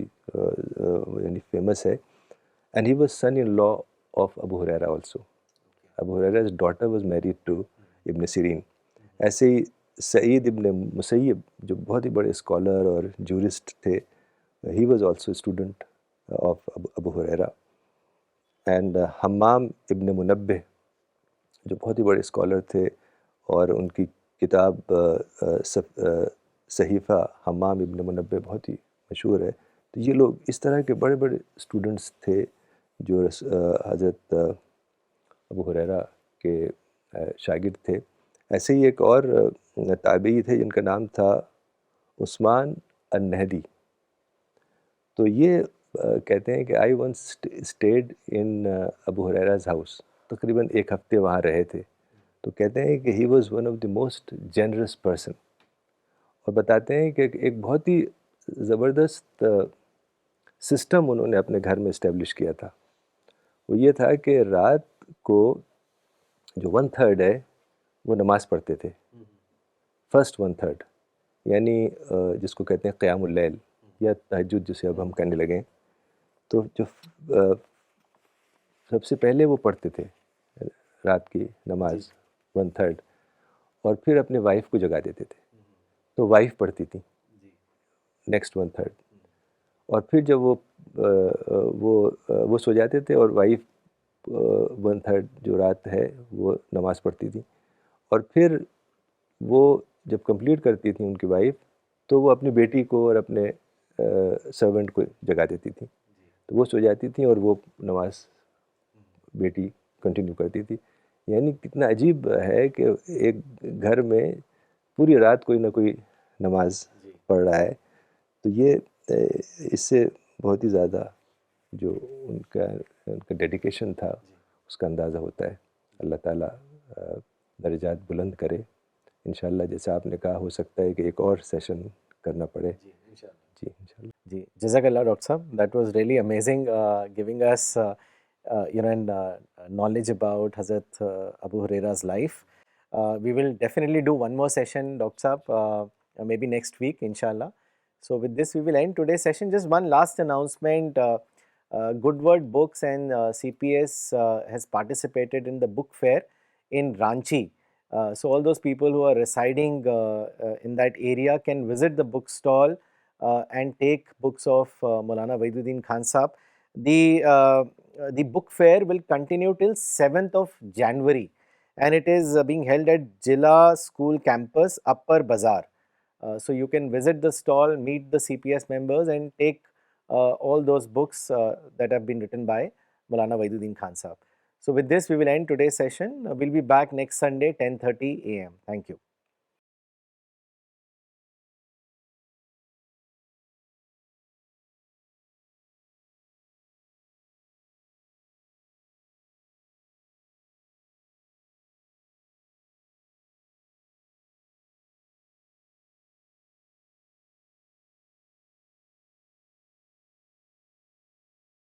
یعنی فیمس ہے. And he was son in law of Abu Hurairah also. Abu Hurairah's daughter was married to ابن سیرین. ایسے ہی سعید ابن مسیب جو بہت ہی بڑے اسکالر اور جورسٹ تھے, he was also a student of Abu Hurairah. And Hammam ibn منبہ جو بہت ہی بڑے اسکالر تھے, اور ان کی کتاب صحیفہ حمام ابن منبہ بہت ہی مشہور ہے. تو یہ لوگ اس طرح کے بڑے بڑے اسٹوڈنٹس تھے جو حضرت ابو ہریرہ کے شاگرد تھے. ایسے ہی ایک اور تابعی تھے جن کا نام تھا عثمان النہدی. تو یہ کہتے ہیں کہ I once stayed in Abu Hurairah's house, تقریباً ایک ہفتے وہاں رہے تھے. تو کہتے ہیں کہ he was one of the most generous person, اور بتاتے ہیں کہ ایک بہت ہی زبردست سسٹم انہوں نے اپنے گھر میں اسٹیبلش کیا تھا. وہ یہ تھا کہ رات کو جو 1/3 ہے وہ نماز پڑھتے تھے, فرسٹ 1/3, یعنی جس کو کہتے ہیں قیام اللیل یا تہجد جسے اب ہم کہنے لگیں. تو جو سب سے پہلے وہ پڑھتے تھے رات کی نماز 1/3, اور پھر اپنے وائف کو جگا دیتے تھے, تو وائف پڑھتی تھی نیکسٹ 1/3, اور پھر جب وہ سو جاتے تھے, اور وائف 1/3 جو رات ہے وہ نماز پڑھتی تھی, اور پھر وہ جب کمپلیٹ کرتی تھیں ان کی وائف, تو وہ اپنی بیٹی کو اور اپنے سرونٹ کو جگا دیتی تھیں. تو وہ سو جاتی تھیں اور وہ نماز بیٹی کنٹینیو کرتی تھی. یعنی کتنا عجیب ہے کہ ایک گھر میں پوری رات کوئی نہ کوئی نماز پڑھ رہا ہے. تو یہ اس سے بہت ہی زیادہ جو ان کا ڈیڈیکیشن تھا اس کا اندازہ ہوتا ہے. اللہ تعالیٰ درجات بلند کرے. انشاءاللہ جیسا آپ نے کہا, ہو سکتا ہے کہ ایک اور سیشن کرنا پڑے. جی انشاءاللہ. جی جزاک اللہ ڈاکٹر صاحب, دیٹ واز ریئلی امیزنگ گiving us knowledge about Hazrat Abu Huraira's life. We will definitely do one more session, Dr. Saab, maybe next week, inshallah. So with this, we will end today's session. Just one last announcement. Good Word Books and CPS has participated in the book fair in Ranchi. So all those people who are residing in that area can visit the book stall and take books of Maulana Waiduddin Khan Sahab. The book fair will continue till 7th of January, and it is being held at Jilla School Campus, Upper Bazaar. So you can visit the stall, meet the CPS members, and take all those books that have been written by Maulana Waiduddin Khan Sahab. So with this, we will end today's session. We'll be back next Sunday, 10:30 a.m. Thank you.